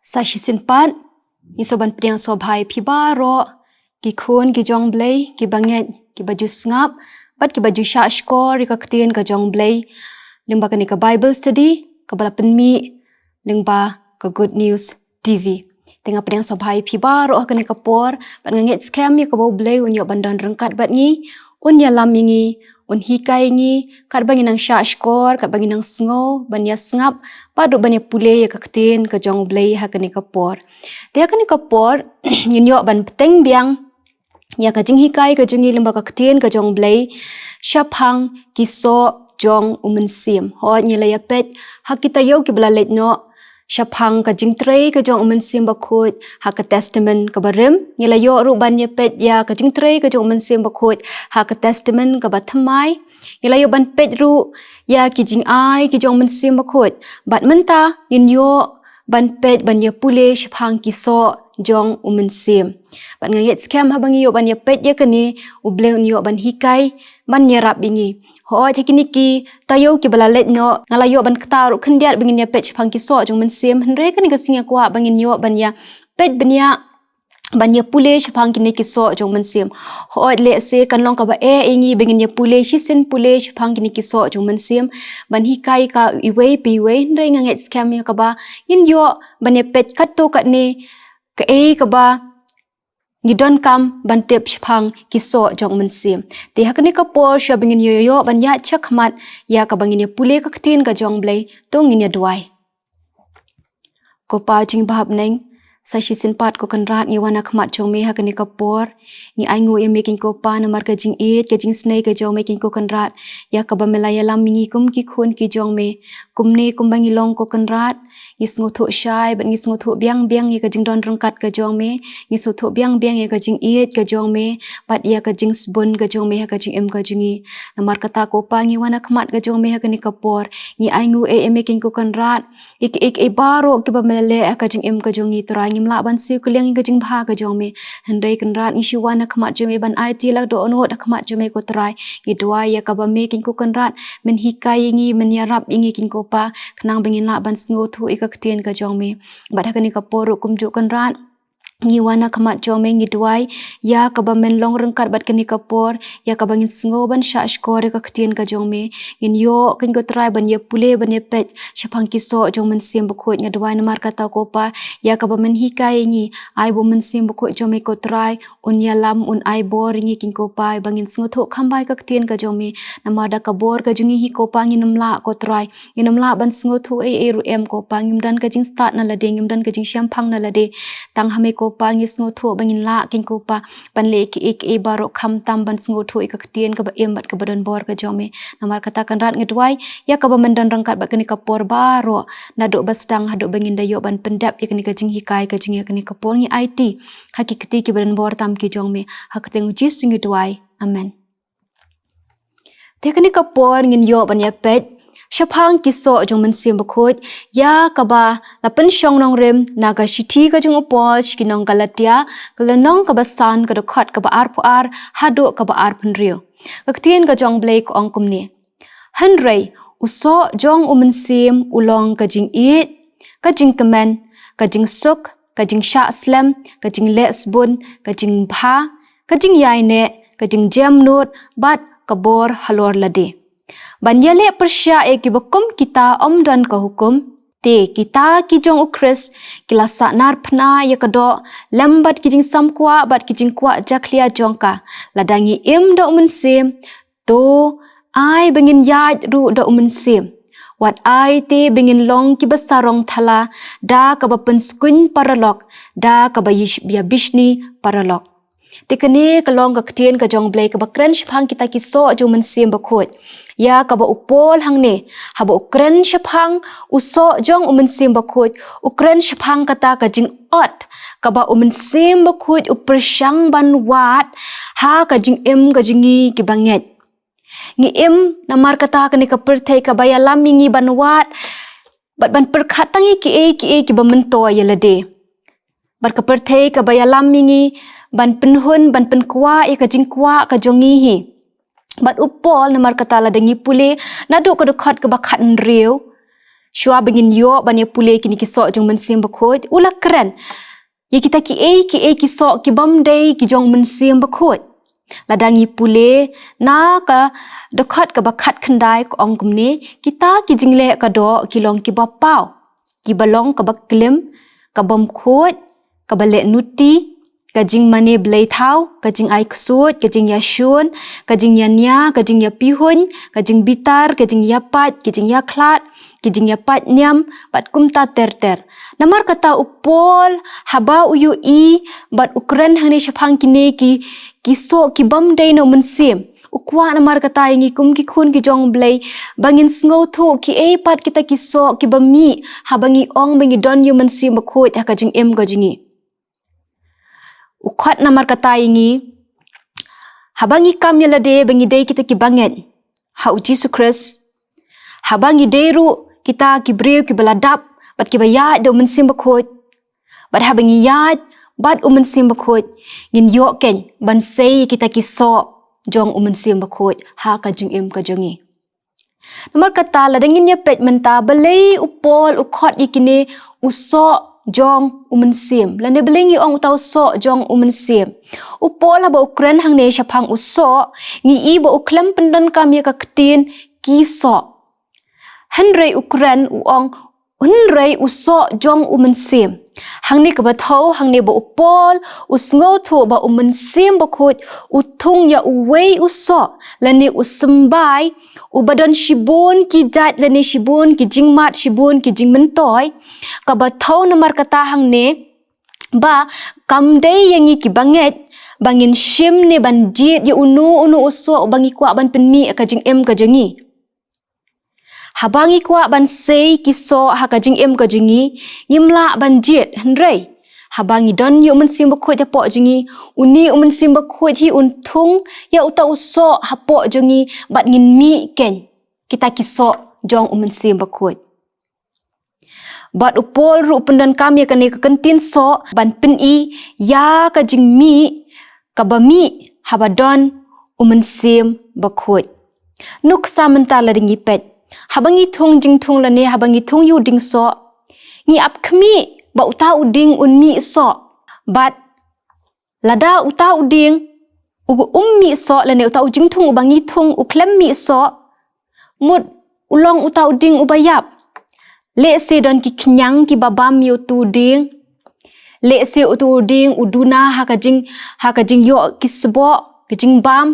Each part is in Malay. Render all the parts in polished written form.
Sashi sinpat, isoban priang sobhai pi baroh, ki khun ki jong blei, ki banget, ki baju ngap, bat ki baju syashkor, ki kaktin ka jong blei, lingba ka ni ka Bible study, ka bala penmi, lingba ka Good News TV. Tengah priang sobhai pi baroh ka ni ka por, bat ngangit scam ya ka bau blei un yo bandan rengkat bat ngi, un ya lam ngi, un hikai ngi, kat bangi nang syashkor, kat bangi nang sngo, ban ya ngap, padu ban ya pule ya kaktin ka jong blei ha ka ni ka por. Dia ka ni ka por, ngin yo ban peteng biang, ya ka jinghikai ka jungi limba kaktin ka jong blei, phang ki SOH JONG U MYNSIEM. Ho nyela ya pet, ha kita yo ki bala let no, phang ka jingtrei ka jong U MYNSIEM bakut, ha ka testament ka barim, nyela yo ru ban ya pet ya ka jingtrei ka jong U MYNSIEM bakut, ha ka testament ka batamai, nyela yo ban pet ru ya ki jingiai ki jong U MYNSIEM bakut, bat menta ngin yo ban pet ban ya pule phang ki SOH JONG U MYNSIEM. Ban ngayet scam ha bangi yo ban ya pet ya kene, u Blei Un yo ban hikai, ban nyerap bingi. Ho tekniki tayo ki bala let no ngalayo ban ktaru khendiat bangin ya pet phang ki SOH JONG U MYNSIEM henre kan ka singa kwa bangin yo ban ya pet banya ban ya pule phang ki ne ki SOH JONG U MYNSIEM. Ho le se kan long ka ba ingi bangin ya pule shisen pule phang ki ne ki SOH JONG U MYNSIEM ban hikai ka iwe piwe henre nganget scam ya ka ba yin yo ban ya pet katto kat ne ka ka ba ngidon kam ban tip phang ki SOH JONG U MYNSIEM. Ti hakni ka por sha bangin yo ban ya chakmat ya ka bangin ya pule ka ktin ka jong blei tong ngin ya duai. Ko pa jing bahap neng sa shi sinpat ko kan rat ngi wana khmat jong me hakni ka por ngi ai ngu ya making ko pa namar ka jing it ka jing snake ka jong making ko kan rat ya ka ba melaya lam ngi kum ki khun ki jong me kum ne kum bangi long ko kan rat ngis ngotho shai bat ngis ngotho biang biang ya ka jing don rengkat ka jong me ngis ngotho biang biang ya ka jing it ka jong me bat ya ka jing sbun ka jong me ha ka jing em ka jingi namar kata ko pa ngi wana khmat ka jong me ha ka ni ka por ngi ai ngu making ko kan rat ik baroh ki ba mele ka jing em ka jong ni trai ngim la ban siu kuliang ka jing bha ka jong me hendai kan rat ngi shi wana khmat jong me ban ai ti lak do no da khmat jong me ko trai ngi dua ya ka ba making ko kan rat men hikai ngi men ya rap ngi king ko pa khnang bangin la ban sngo thu ikaktin ka jong me bat hakani ka por kum ju kan rat ngi wana khamat jong me ngi duai ya ka ba men long rengkat bat kani ka por ya ka bangin sngo ban sha skor ka ktin ka jong me ngin yo kin ko try ban ye pule ban ye pet phang ki SOH JONG U MYNSIEM bakut ngi duai namar kata ko pa ya ka ba men hikai ngi ai bu MYNSIEM bakut jong me ko try un ya lam un ai bor ngi kin ko pa bangin sngo tho khambai ka ktin ka jong me namar da ka bor ka jungi hi ko pa ngi namla ko try ngi namla ban sngo tho ru em ko pa ngim dan ka jing start na la de ngim dan ka jing phang na la de tang hame ko pa ngi sngo tho bangin la king ko pa ban le ki baroh kham tam ban sngo tho ikaktin ka ba em bat ka badan bor ka jong me namar kata kan rat ngedwai ya ka ba mendan rangkat ba kani ka por baroh na do bastang hado bangin dayo ban pendap ya kani ka jinghikai ka jingi kani ka por ngi IT hakikati ki badan bor tam ki jong me hakateng uji sungi dwai amen. Te kani ka por ngin yo ban ya pet phang ki SOH JONG U MYNSIEM bakut ya kaba lapen shong nong rem naga shiti ka jung upol shkinong Galatia kelenong kaba san ka dokhat kaba ar hado kaba ar penrio kaktien ka jong blei ko ongkum ni henrei u SOH JONG U MYNSIEM ulong ka jing it ka jing kemen ka jing suk ka jing sha slam ka jing lesbun ka jing bha ka jing yaine ka jing jamnut bat kabor halor lade Banyale persya ki bakum kita om dan ka hukum te kita ki jong ukris kila saknar pna ya kado lambat ki jing samkwa bat ki jing kwa jaklia jongka ladangi im da UMYNSIEM to ai bengin yaj ru da UMYNSIEM wat ai te bengin long ki basarong thala da ka bapen skun paralok da ka bayish bia bishni paralok tekene kalong ka ktien ka jong blei ka bakren phang kita ki SOH JONG U MYNSIEM bakut ya ka ba upol hang ne ha ba ukren phang u SOH JONG U MYNSIEM bakut ukren phang kata ka jing ot ka ba UMYNSIEM bakut upersyang ban wat ha ka jing em ka jingi ki banget ngi em namar kata ka ni ka perthai ka ba ya lam ngi ban wat bat ban perkhatangi ki ba mento ya lade bar ka perthai ka ba ya lam ngi ban penhun ban penkwa ya ka jing kwa ka jongi hi bat upol namar kata la dengi pule nadu ka dokhat ka bakhat riu Shua bengin yo ban ya pule kini kisok jong mensiem bakut. Ula keren. Ya kita ki kisok ki bamdei ki jong mensiem bakut. Ladangi pule na ka dekat ka bakat kendai ko ong kumni kita ki jingle ka do ki long ki bapau. Ki balong ka baklim ka bom khut ka balek nuti ka jing mane blei thau ka jing ai ksut ka jing yasyun ka jing yanya ka jing yapihun ka jing bitar ka jing yapat ka jing yaklat ka jing yapat nyam bat kumta ter namar kata upol haba uyu I bat ukren hangni shapang kini ki so ki bamdei no mensiem ukwa namar kata ingi kum ki khun ki jong blei bangin sngo thu ki pat kita ki so ki bami habangi ong bangi don yu mensiem bakut ha ka jing ka jingi ukhat namar kata ingi habangi kam yalade bangi dei kita ki banget ha Jesus Christ habangi deru kita ki breu ki baladap bat ki bayat do mensiem bakut bat habangi yat bat mensiem bakut ngin yo ken ban sei kita ki so jong mensiem bakut ha ka jing ka jongi namar kata ladangin ya pet menta balei upol ukhat ikine uso jong mensiem lane belengi ong utau so jong mensiem upol ba ukren hang ne shapang uso ngi I ba uklam pendan kam ya ka ktin ki so hanrei ukren uong unrei uso jong mensiem hang ni ka ba thau hang ne ba upol usngo thu ba mensiem bakut utung ya uwei uso lane usembai ubadon shibun ki jat lane shibun ki jingmat shibun ki jingmentoy ka ba thau namar kata hang ne ba kamdei yangi ki banget bangin shim ne banjit ya unu uso bangi kwa ban penmi ka jing ka jongi habangi kwa ban sei ki so ha ka jing ka jongi ngimla banjit hanrei habangi don yu mensiem bakut ya po jongi uni mensiem bakut hi untung ya uta uso ha po jongi bat ngin mi ken kita ki so jong mensiem bakut bat upol ru pendan kami kane ka kentin so ban peni ya ka jing mi ka bami habadon mensiem bakut nuk sa mentala dingi pet habangi thung jing thung lane habangi thung yu ding so ngi ap khmi ba uta uding unmi so bat lada uta uding ummi so lane uta ujing thung ubangi thung uklem mi so mut ulong uta uding ubayap le se don ki knyang ki babam yo tu ding le se utu ding uduna haka jing yo ki sebo ki jing bam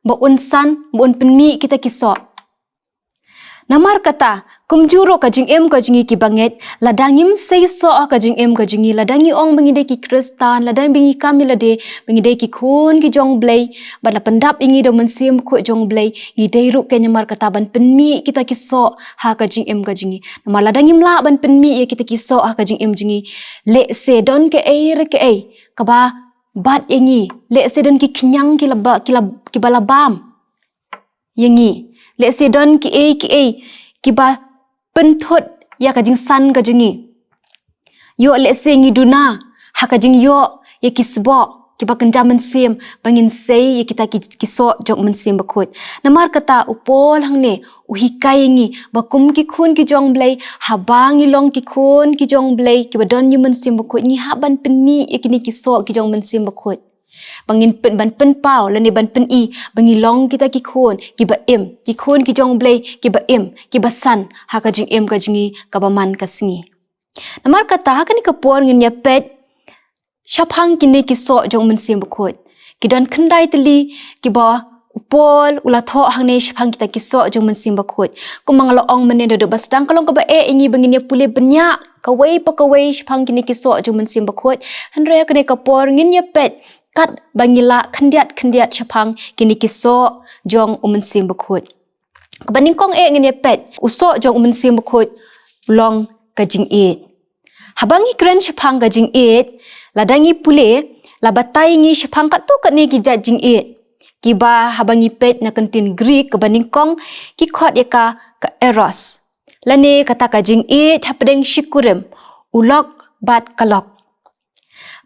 ba unsan ba un penmi kita ki so namar kata kumjuro ka jing ka jingi ki banget ladangim sei so ka jing ka jingi ladangi ong bangide ki kristan ladang bingi kami lade bangide ki khun ki jong blei bala pendap ingi do mensiem ko jong blei ngi deiru ke nyamar kata ban penmi kita ki so ha ka jing ka jingi namar ladangim la ban penmi ya kita ki so ha ka jing jingi le se don ke ka ba bat ingi le se don ki knyang ki laba ki balabam yangi le se don ki ba pentut ya ka jing san ka jingi yo le se ngi duna ha ka jing yo ya ki sbo ki ba kenja mensiem bangin sei ya kita ki so jong mensiem bakut namar kata upol hang ne uhikai ngi bakum ki khun ki jong blei habangi long ki khun ki jong blei ki ba don yu mensiem bakut ngi haban penmi ya kini ki so ki jong mensiem bakut bangin pen ban pen pau lani ban pen I bangi long kita ki khun ki ba ki khun ki jong blei ki ba ki ba san ha ka jing ka jingi ka ba man ka singi namar kata ha kani ka por ngin ya pet shapang kini ki so jong mensiem bakut ki don khandai teli ki ba upol ula tho hang ne shapang kita ki so jong mensiem bakut kumang lo ong menen do basdang kalong ka ba ingi bangin ya pule benya kawai pa kawai shapang kini ki so jong mensiem bakut hanre kani ka por ngin ya pet kat bangila khandiat shapang kini ki so jong mensiem bakut kabaning kong ngin pet uso jong mensiem bakut long ka jing habangi kren shapang ka jing ladangi pule labatai ngi shapang kat tu kat ne ki jat jing ki ba habangi pet na kantin Greek kabaning kong ki khot ya ka eros lane kata ka jing hapdeng shikurem ulok bat kalok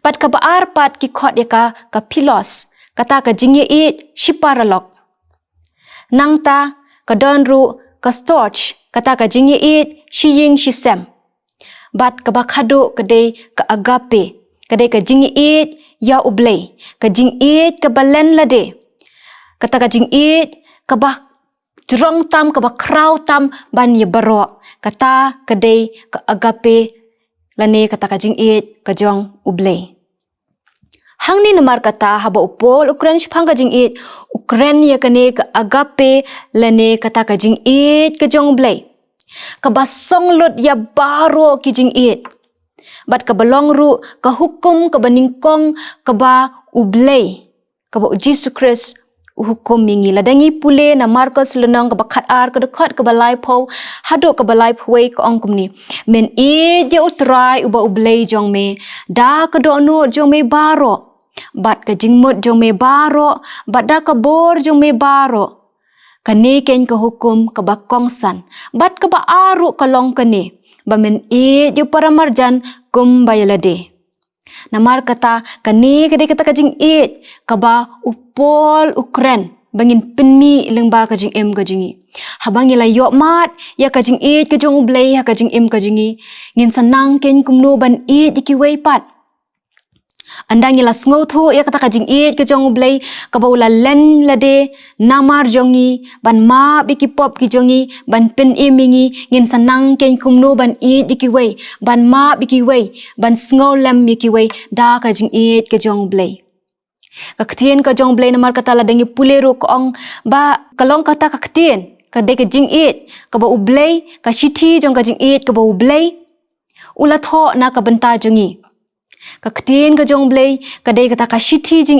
pat ka baar pat ki khot ya ka pilos kata ka jingye shiparalok nangta ka don ru ka storch kata ka jingiit shiying shisem. Bat ka bakado kadai ka agape, kadai ka jingiit ya ublei, ka jingiit ka balen lade. Kata ka jingiit ka bah jerong tam ka bakrau tam ban ye baroh. Kata kadai ka agape lane kata ka jingiit ka jong ublei. Hang ni namar kata haba upol ukren shphang ka jingiit ukren ya kane ka agape lane kata ka jingiit ka jong ublei. Ka basong lut ya baroh ki jingiit. Bat ka balong ru ka hukum ka baningkong ka ba ublei. Ka ba Jesus Christ hukum mingi ladangi pule na Marcos lenong ka bakat ar ka dekat ka balai pau haduk ka balai pawai ka ongkum ni. Men dia utrai uba ublei jong me da ka dono jong me baroh. Bat ka jingmut jong me baroh, bat da ka bor jong me baroh. Kane ken ka hukum ka bakongsan, bat ka ba aru ka long kane. Ba men dia para marjan kum bayalade. Namar kata kane kade kata ka jing ka ba upol ukren bangin penmi lengba ka jing ka jingi. Habang ila yok mat ya ka jing ka jong ublei ha ka jing ka jingi. Ngin sanang ken kumno ban dikiwei pat. Andang ila sngo thu ya kata ka jing ka jong ublei ka ba ula len lade namar jongi ban ma biki pop ki jongi ban pen mingi ngin sanang ken kumno ban dikiwei ban ma bikiwei ban sngo lem bikiwei da ka jing ka jong ublei. Kaktien ka jong ublei namar kata ladangi puleru ka ong ba kalong kata kaktien ka de ka jing ka ba ublei ka shiti jong ka jing ka ba ublei ula tho na ka benta jongi. Kaktien ka jong ublei kadai kata ka shiti jing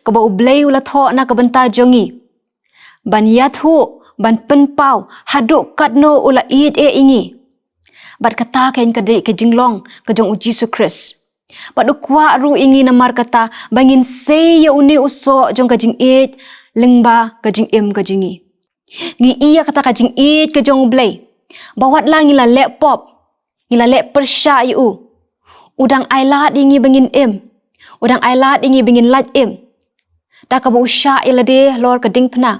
ka ba ublei ula tho na ka benta jongi. Ban yathu ban penpau haduk katno ula ingi. Bat kata ken kadai ka jinglong ka jong Jesus Christ. Bat ukwa ru ingi namar kata bangin se ya uni uso jong ka jing lengba ka jing ka jingi. Ngi iya kata ka jing ka jong ublei. Bawat lang ila lek pop, ila lek persya yu. Udang ailat ingi bengin udang ailat ingi bengin lat da ka ba usya ila de lor ka ding pna.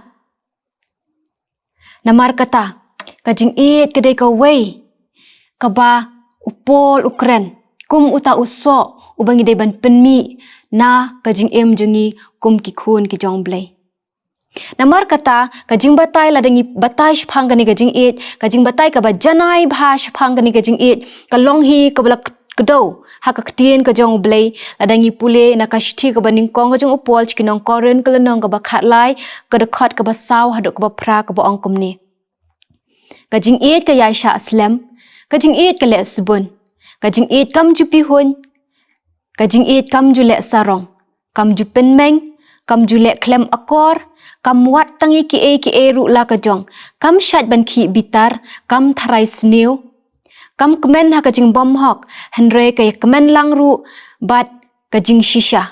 Namar kata ka jing kedai ka wei ka ba upol ukren kum uta uso ubangi de ban penmi na ka jing jongi kum ki khun ki jong blei. Namar kata ka jing batai ladangi batai shphang ka ni ka jing batai ka ba janai bha shphang ka ni ka jing ka longhi ka bala kedau hak kaktien ka jong ublei ladangi pule na ka shti ka baning kong ka jong upol chikinong koren ka lenong ka ba khatlai ka dekat ka ba saw haduk ka ba pra ka ba ongkum ni. Ka jing ka yaisha aslam ka jing ka le subun ka jing kam ju pi hun ka jing kam ju le sarong kam ju penmeng kam ju le klem akor kam wat tangi ki ru la ka jong kam shat ban ki bitar kam tharai sneu kam kemen ha kajing bom hok henre kaya kemen lang ru bat kajing shisha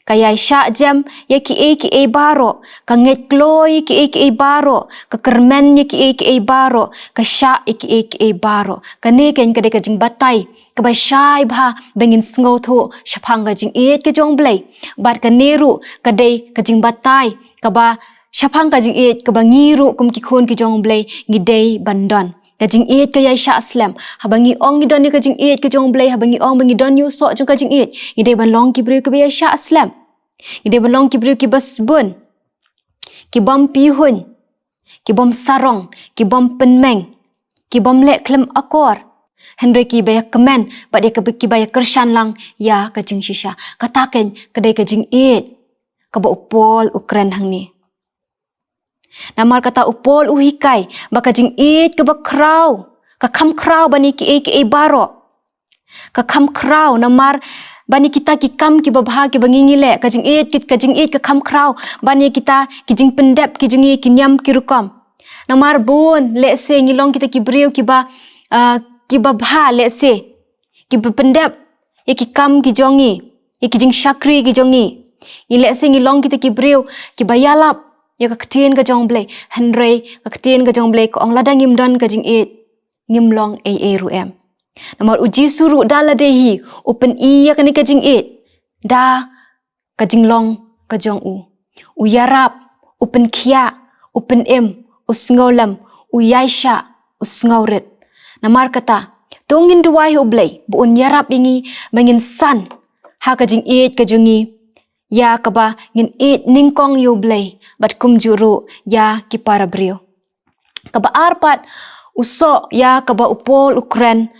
kaya sya jam ya ki baro ka nget kloi ki baro ka kermen ya ki baro ka sya ki baro ka ne ken kade kajing batai ka ba syai bha bengin sngo tho shapang kajing ka jong blei bat ka neru kade kajing batai ka ba shapang kajing ka ba ngiru kum ki khun ki jong blei ngidei bandon. Kajing ka yaisha aslam habangi ong gidon ni kajing ka jong blei habangi ong bangi don yu so jong kajing ide ban long ki bri ka yaisha aslam ide ban long ki bri ki basbun ki bom pihun ki bom sarong ki bom penmeng ki bom lek klem akor henry ki baya kemen ba de ki baya kershan lang ya kajing shisha kataken kedai kajing ka ba upol ukren hang ni. Namar kata upol uhikai baka jing ka ba kraw ka kam kraw bani ki baro ka kam kraw namar bani kita ki kam ki babha ki bangingile ka jing ka kam kraw bani kita ki jing pendep ki jungi ki nyam ki rukom namar bon le se ngilong kita ki breu ki ba babha le se ki pendep ya ki kam ki jongi ya ki jing shakri ki jongi ile se ngilong kita ki breu ki bayalap ya kaktien ka jong blei henry kaktien ka jong blei ko ong ladang don ka jing ngimlong ru em namar uji suru dala dehi open ya kani ka jing da ka jinglong ka jong uyarap open khia open usngolam uyaisha usngauret. Namar kata, tongin duwai khublei, buun yarap ingi, bangin san, ha kajing eet kajungi, ya kaba ngin eet ningkong yublei, bat kum juru ya kipara brio. Kaba arpat, usok ya kaba upol ukren,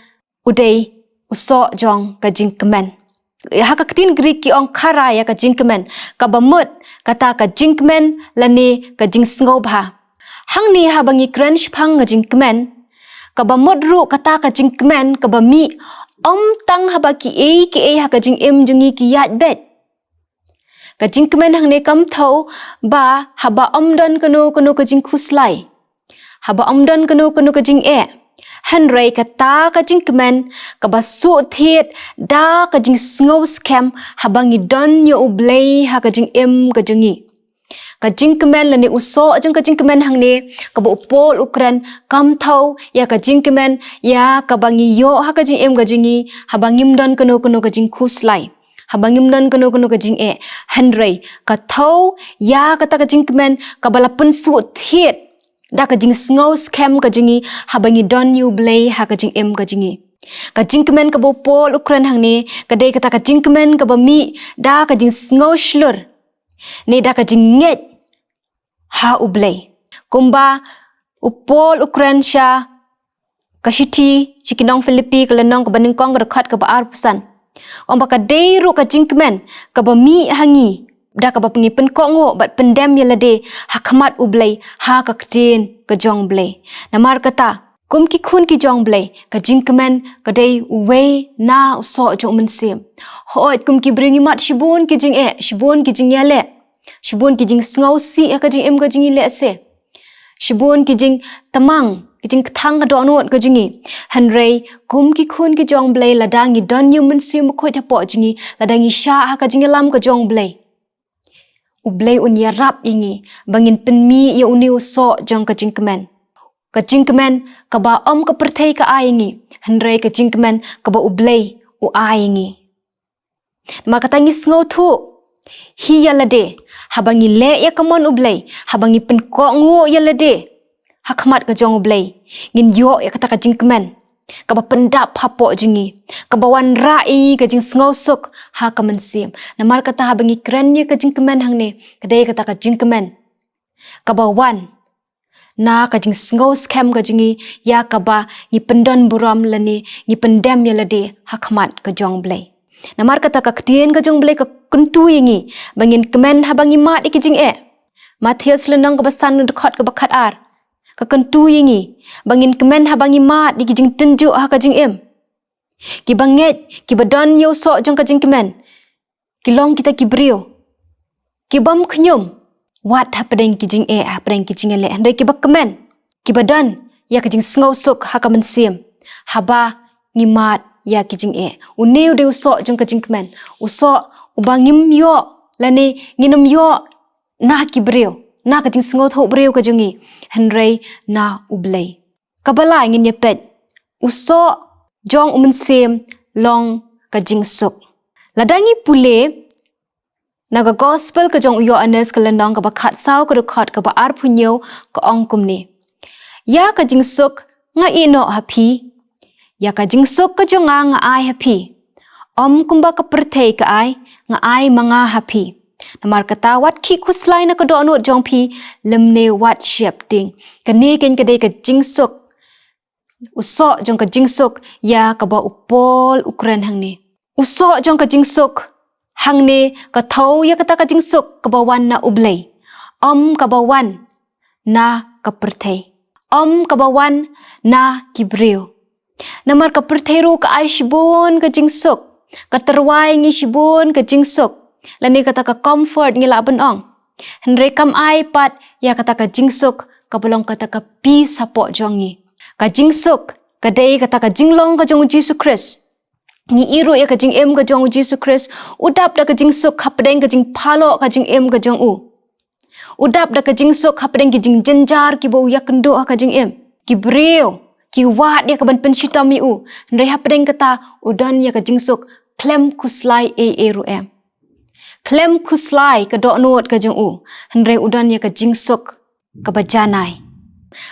udei usok jong kajing kemen. Ha kaktin Greek ki ong kara ya kajing kemen, kaba mut kata kajing kemen lani kajing sngewbha. Hang ni ha bangi kren phang kajing kemen, kaba modru kata kajing kemen kaba mi om tang haba ki e ha kajing jungi ki yat bet. Kajing kemen hang ne kam thau ba haba om don kanu kajing khuslai. Haba om don kanu kajing Henry kata kajing kemen kaba su thiet da kajing snow scam habangi don yo ublei ha kajing kajungi. Kajing kemen lani uso jeng kajing kemen hang ne kaba upol ukran kam thau ya kajing kemen ya kabangi yo ha kajing kajungi habangim don kanu kajing khuslai. Habangim don kanu kajing Henry kathau ya kata kajing kemen kaba lapun su thiet da kajing snow scam kajungi habangi don you blay ha kajing kajungi. Kajing kemen kaba upol ukran hang ne kadai kata kajing kemen kaba mi da kajing snow shlur ne da kajing nget ha ublay. Kumba upol ukran sya kashiti chikinong Filipi kelenong kaba ningkong kerekat kaba arpusan. Omba kadai ru kajing kemen kaba mi hangi da kaba pengi penkongo bat pendem yalade hakmat ublay ha kaktin kajong blay. Namar kata kum ki khun ki jong blay kajing kemen kadai uwe na SOH jong uMYNSIEM. Hoot kum ki bringi mat shibun ki jingiale. Shibun ki jing sngau si kajing kajing le se. Shibun ki jing tamang kijing thang do nuot kajingi. Henry kum ki khun ki jong blay ladangi don you uMYNSIEM khoi thapo jingi ladangi sha kajing lam ka jong blay. Blei Un yarap ingi bangin penmi ya uni SOH jong kajing kemen. Kajing kemen kaba om ka perthei ka aingi. Henry kajing kemen kaba ublei u aingi. Maka tangi sngau thu hi yalade habangi le ya kamon ublei habangi penkongo yalade hakmat ka jong ublei ngin yo ya kata kajing kemen kaba pendap hapo jingi kaba wan rai kajing sngau suk ha ka uMYNSIEM. Namar kata habangi kerennya kajing kemen hang ne kadai kata kajing kemen kaba wan na kajing sngau scam kajingi ya kaba ngi pendon buram lani ngi pendem yalade hakmat ka jong blei. Namar kata kaktien ka jong blei ka kuntu yingi bangin kemen habangi mat ikijing Matthias lenong kaba san dekat kaba khat ar kakentu yingi bangin kemen habangi mat di kijing tenjuk ha kajing ki banget ki badon yo SOH jong kajing kemen kilong kita kibrio ki bam khnyum wat ha pedeng kijing ha pedeng kijing le handai ki bak kemen ki badan ya kajing sngau suk ha ka uMYNSIEM haba ngimat ya kijing uneu de SOH jong kajing kemen SOH ubangim yo lani nginum yo na kibrio na kajing sngau thau brio kajungi Henry na ublei. Kabala ingin nyepet SOH jong uMYNSIEM long kajing suk. Ladangi pule naga gospel ka jong uyo anes kelenong ka bakat saw ka rekod ka baar punyo ka ong kumni. Ya kajing suk nga ino happy. Ya kajing suk ka jong nga ai happy. Om kumba ka perthei ka ai nga ai mga happy. Namar kata wat ki khuslai na ka do anut jong pi lemne wat siap ting. Kane ken kadai ka jing suk. SOH jong ka jing suk ya ka ba upol ukran hang ni. SOH jong ka jing suk hang ni ka thau ya kata ka jing suk ka ba wan na ublei. Om ka ba wan na ka perthei. Om ka ba wan na kibrio. Namar ka perthei ru ka ai shibun ka jing suk. Ka terwai ngi shibun ka jing suk. Lani kata ka comfort ngi laban ong. Henry kam ai pat ya kata ka jing suk ka belong kata ka peace hapo jongi. Ka jing suk kadai kata ka jinglong ka jong Jesus Christ. Ni iru ya ka jing ka jong Jesus Christ udap da ka jing suk hapdeng ka jing phalo ka jing ka jong u. Udap da ka jing suk hapdeng ki jing jenjar ki bo ya kendo ka jing ki breu ki wat ya ka ban penshita mi u. Henry hapdeng kata udan ya ka jing suk klem kuslai ru Klem kuslai ka do nuot ka jong u. Henry udan ya ka jing suk ka bajanai.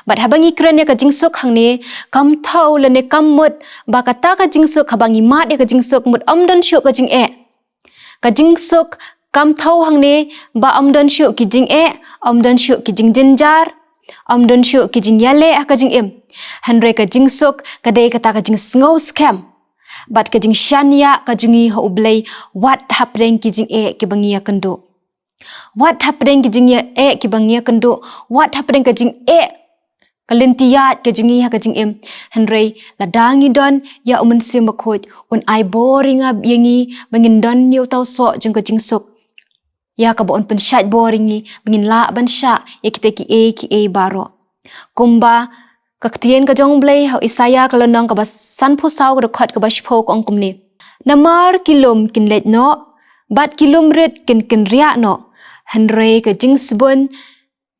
Bat habangi keren ya ka jingsuk hang ne kam thau le ne kam mut ba kata ka jingsuk habangi mat ya ka jingsuk mut amdan syuk ka jing e. Ka jingsuk kam thau hang ne ba amdan syuk ki jing e, amdan syuk ki jing jenjar, amdan syuk ki jing yale ka jing em. Hanre ka jingsuk ka dei kata ka jing sngau scam. Bat ka jing shania ka jingi ho blei what happening ki jing e ki bangi ya kendo. What happening ki jing ya e ki bangi ya kendo. What happening ka jing e kalentiat ke jingi ha ke jing em henrei ladangi don ya umensim bakut un ai boring ab yengi bangin don yo tau so jeng ke jingsuk ya ka bon pensat boringi bangin la ban sha ya kita ki e baro kumba kaktien ka jong blei ha isaya kalonong ka basan phusau ka khot ka bashpo ko ong kumni namar kilom kinlet no bat kilom ret kin ria no henrei ka jingsbun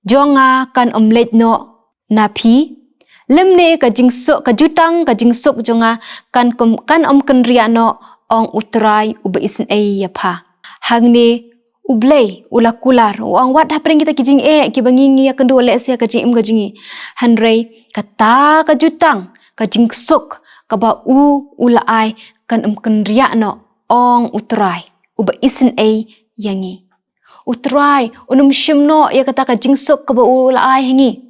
jonga kan omlet no napi lemne ka jingsuk ka jutang ka jingsuk jonga kan kan ria no ong utrai uba isin ya pha hangne ublei ulakular ong wat hapring kita kijing ki bangingi ya kendo le sia ka jing ka jingi hanrei kata ka jutang ka jingsuk ka ba ulai kan ria no ong utrai uba isin yangi utrai unum shimno ya kata ka jingsuk ka ba ulai hangi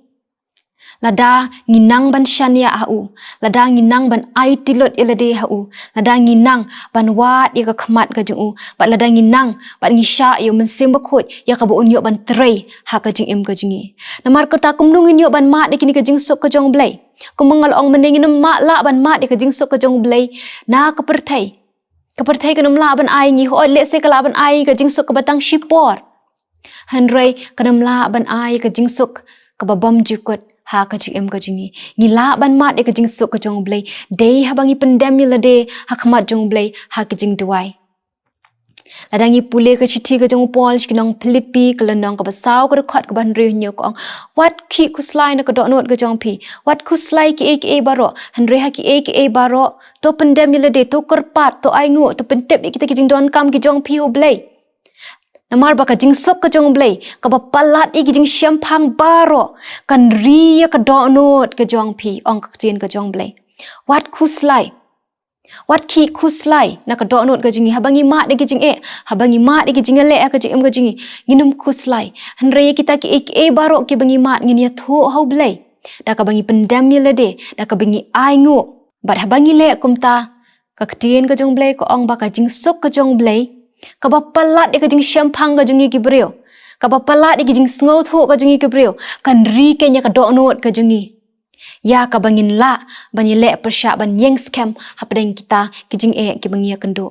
lada nginang ban shania au lada nginang ban ai tilot ilade au lada nginang ban wat ya ka khmat ka jung ba lada nginang ban ngisha yo mensim bakut ya ka bo unyo ban trei ha ka jing em ka jingi namar ka ta kumnung inyo ban mat de kini ka jing sok ka jong blei kumangal ong meneng inem mak la ban mat de ka jing sok ka jong blei na ka perthai ka nam la ban ai ngi ho le se ka la ban ai ka jing sok ka batang shipor hanrei ka nam la ban ai ka jing sok ka ba bom jikut ha ka jing ka jingi ngila ban mat de ka jing sok ka jong blei dei habangi pendem yila de ha khmat jong blei ha ka jing duwai ladangi pule ka chithi ka jong pol skinong philippi kalanong ka basaw ka khot ka ban re nyo ko what ki kuslai na ka do not ka jong pi what kuslai ki e baro hanre ha ki e baro to pendem yila de to kerpat to ai ngu to pentep kita ki jing don kam ki jong pi u blei namar baka jing sok ka jong blei ka ba palat i jing syampang baro kan ria ka donot ka jong pi ong ka tien ka jong blei wat kuslai wat ki kuslai na ka donot ka jingi habangi mat de jing habangi mat de jing le ka jing ka jingi nginum kuslai han ria kita ki e baro ki bangi mat ngin ya thu hau blei da ka bangi pendam le de da ka bangi ai ngu bat habangi le kumta ka tien ka jong blei ko ong baka jing sok ka jong blei ka ba palat de ka jing syampang ka jingi ki breu ka ba palat de ka jing sngo thu ka jingi ki breu kan ri ke nya ka donot ka jingi ya ka bangin la bani le persya ban yeng scam hapdeng kita ki jing ki bangia kendo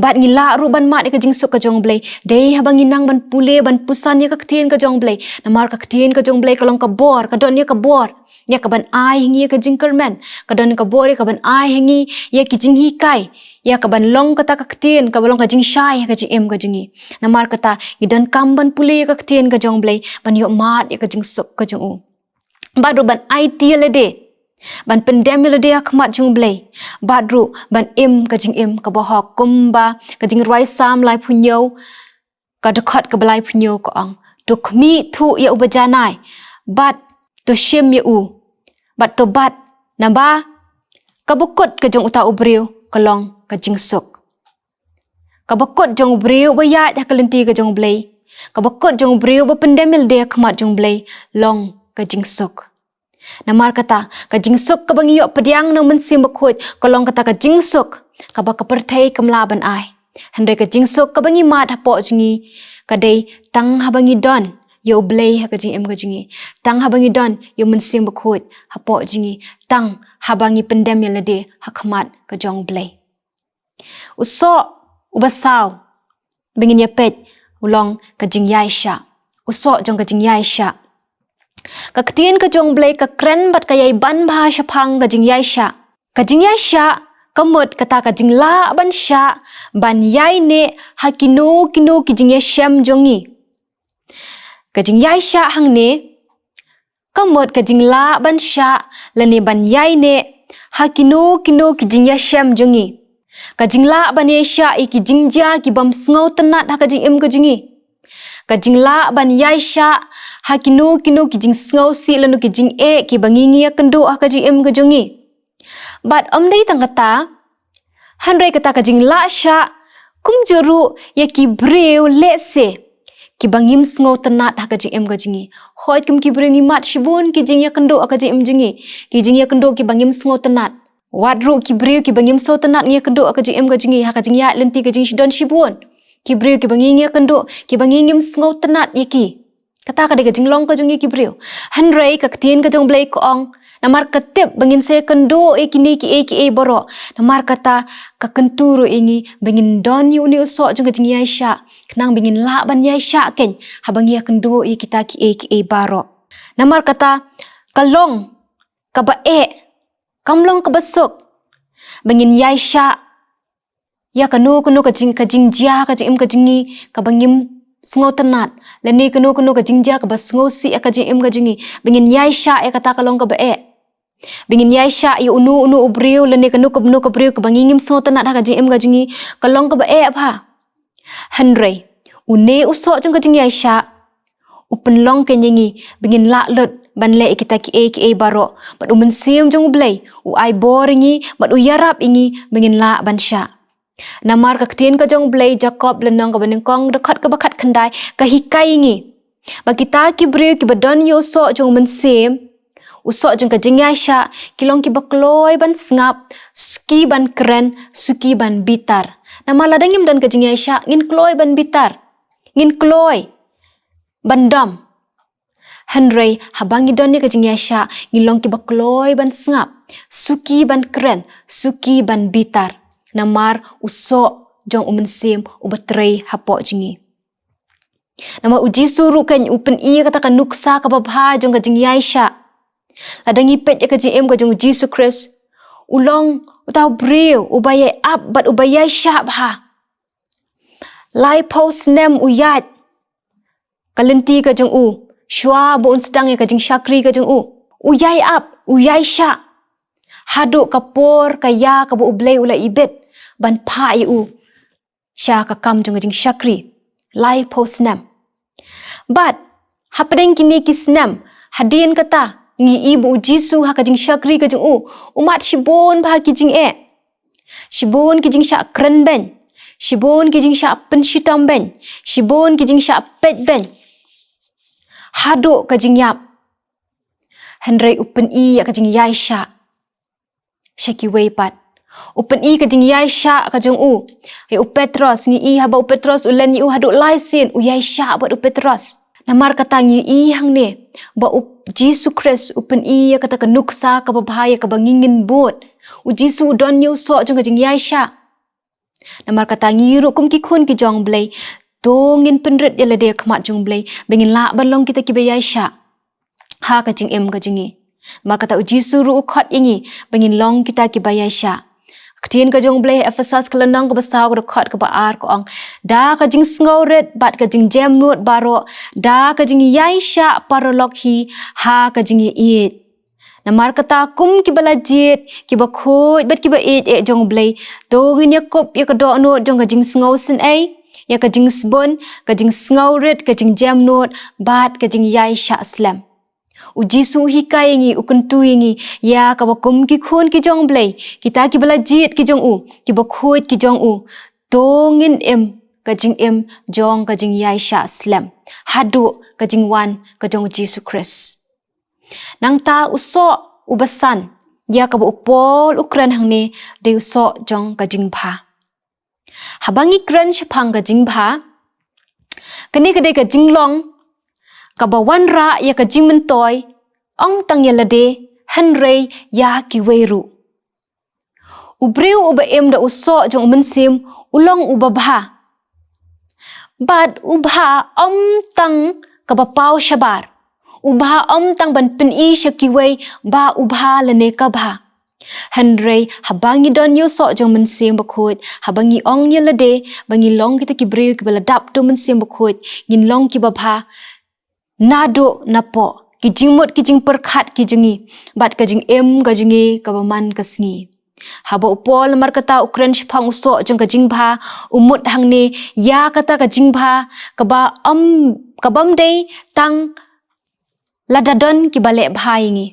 bat ngila ru ban mat de ka jing sok ka jong blei dei habangi nang ban pule ban pusan ya ka tien ka jong blei namar ka tien ka jong blei kalong ka bor ka don ya ka bor ya ka ban ai hingi ka jing kermen ka don ka bor ka ban ai hingi ya ki jinghikai ya ka ban long kata ka tien ka balong ka jing shai ka jing ka jingi namar kata gidan kamban pule ka tien ka jong blei ban yo mat ya ka jing sok ka jong badru ban IT lede ban pendem lede akhmat jong blei badru ban ka jing ka bohok kumba ka jing roi sam lai punyo ka dekat ka belai punyo ko ang to khmi thu ya ubajanai bat to shim ya bat to bat namba ka bukut ka jong uta ubriu kalong ka jing sok ka bakut jong briu ba ya dah kalenti ka jong blei ka bakut jong briu ba pendemil de khmat jong blei long ka jing sok namar kata ka jing sok ka bangiyo pediang nang mensim bakut kalong kata ka jing sok ka ba ka perthai kamlaban ai handai ka jing sok ka bangi mat hapo jingi ka dei tang habangi don yo blei ha ka jing ka jingi tang habangi don yo mensim bakut hapo jingi tang habangi pendemil de hakmat ka jong blei uso ubasaw bingin ya peit ulong ka jingiasya uso jong ka jingiasya ka ktien ka jong blei ka kren bat ka yai ban bahasa phang ka jingiasya kamut kata ka jingla ban sya ban yai ne hakino kino ki jingiasyam jongi ka jingiasya hang ne kamut ka jingla ban sya lani ban yai ne hakino kino ki jingiasyam jongi ka jingla banesha iki jingja ki bam sngo tenat ha ka jing ka jingi ka jing la ban yai sha ha kinu ki jing sngau si lanu ki jing ki bangingi kendo ka jing em ka jongi. But dei tang kata hanrei kata ka jing la sha kum juru ya ki breu lese ki bangim sngau tanat ha ka jing em ka jingi. Hoit kum ki breu ngi mat shibun ki jing ya kendo ka jing em jingi. Ki jing ya kendo ki bangim sngau tanat. Wadru ki breu ki bangim sngau tanat ngi kendo ka jing em ka jingi ha ka jing ya lenti ka jing shidon shibun. Ki breu ki bangingi kendo ki bangingim sngau tanat ya ki. Kata ka de ka jing long ka jongi ki breu. Hanrei ka ktien ka jong blei ko ong. Namar ketip bangin saya kendo kini ki baroh. Namar kata ka kenturu ingi bangin don yu ni usok jong ka jing yai sha. Kenang bangin la ban yai sha ken ha bangi kendo kita ki baroh. Namar kata kalong ka ba kamlong ka basuk bangin yai sha ya kanu ka jing jia ka jing ka jingi ka bangim sngau tanat lani kanu ka jing jia ka ba sngau si ka jing ka jingi bangin yai sha ya kata kalong ka ba bingin yai sha yu unu ubriu lani kanu ka briu ka bangingim sngau tanat ha ka jing ka jingi kalong ka ba pha. Hanrei une usok jong ka jing yai sha upen long ke nyingi bingin la lut ban le kita ki baroh bat umensiam jong blei u ai boringi bat u yarap ingi bingin la ban sha. Namar ka ktien ka jong blei Jacob lenong ka banengkong dekat ka bakat kendai ka hikai ingi. Ba kita ki breu ki badon yu usok jong mensim usok jong ka jing yai sha kilong ki bakloi ban sngap suki ban keren suki ban bitar. Nama ladangim dan ka jing yai sha ngin kloi ban bitar ngin kloi ban dam. Hanrei habangi don ni ka jing yai sha ngilong ki bakloi ban sngap suki ban keren suki ban bitar. Namar usok jong umensim ubatrei hapok jingi. Namar uji suru kan upen kata kan nuksa ka babha jong ka jing yai sha. Ladangi pet ya ka jing em ka jong Jesus Christ ulong utau breu ubayai up bat ubayai sha bha. Lai post nem uyat kalenti ka jong shwa bo sedang ya ka jing syakri ka jong uyai up uyai sha haduk kapor kaya ka bo ublei ula ibet ban pa yu sha ka kam jong ka jing syakri lai post nem. But hapadeng kini kisnem hadin kata ngi ibu jisu ha ka jing syakri ka jong umat shibon bah ki jing shibon ki jing sha kren ben shibon ki jing sha pen shitam ben shibon ki jing sha pet ben haduk ka jing yap. Hanrei upen ya ka jing yai sha syaki wei pat upen ka jing yai sha ka jong hai Petros ngi haba Petros ulen yu haduk laisin yai sha buat Petros. Namar kata ngi hang ne ba Jesus Christ upen ya kata ka nuksa ka babhaya ka bangingin bot Jisu don yu sok jong ka jing yai sha. Namar kata ngi ru kum ki khun ki jong blei dongin penret ya lade khamat jong blei bengin la balong kita ki yai sha ha ka jing em ka jingi. Namar kata Jisu ru khot ingi bengin long kita ki yai sha. Ktien ka jong blei Efesas kelenang ka basau ka khot ka baar ko ong da ka jing sngau ret bat ka jing jam nuot baroh da ka jing yai sha parolok hi ha ka jing it. Namar kata kum ki balajit ki bakhoi bat ki ba jong blei dogin Yakub ya ka do nuot jong ka jing sngau sin ya ka jing sbon ka jing sngau ret ka jing jam nuot bat ka jing yai sha slam. Jisu hikai ngi ukentu ngi ya ka bakum ki khun ki jong blei kita ki balajit ki jong ki bakhut ki jong dongin ka jing jong ka jing yai sha slam hadu ka jing wan ka jong Jesus Christ. Nang ta usok ubasan ya ka upol ukran hang ne de usok jong ka jing bha. Habangi kran shapang ka jing bha kani ka de ka jing long ka bawan ra ya ka jing mentoy ong tang ya lade hanrei ya ki weiru. Ubriu uba da usok jong mensim ulong ubabha. But ubha tang ka bapau shabar. Ubha tang ban peni syakiwei ba ubha lane ka bha. Hanrei habangi don yu sok jong mensim bakut habangi ong ya lade bangi long kita ki briu ki baladap do mensim bakut ngin long ki babha nado napo ki jingmut ki jing perkhat ki jingi bat ka jing ka jingi ka baman ka sngi. Haba upol mar kata ukren shphang usok jong ka jingba umut hang ne ya kata ka jingba kaba kabam dei tang ladadon ki bale bhai ngi.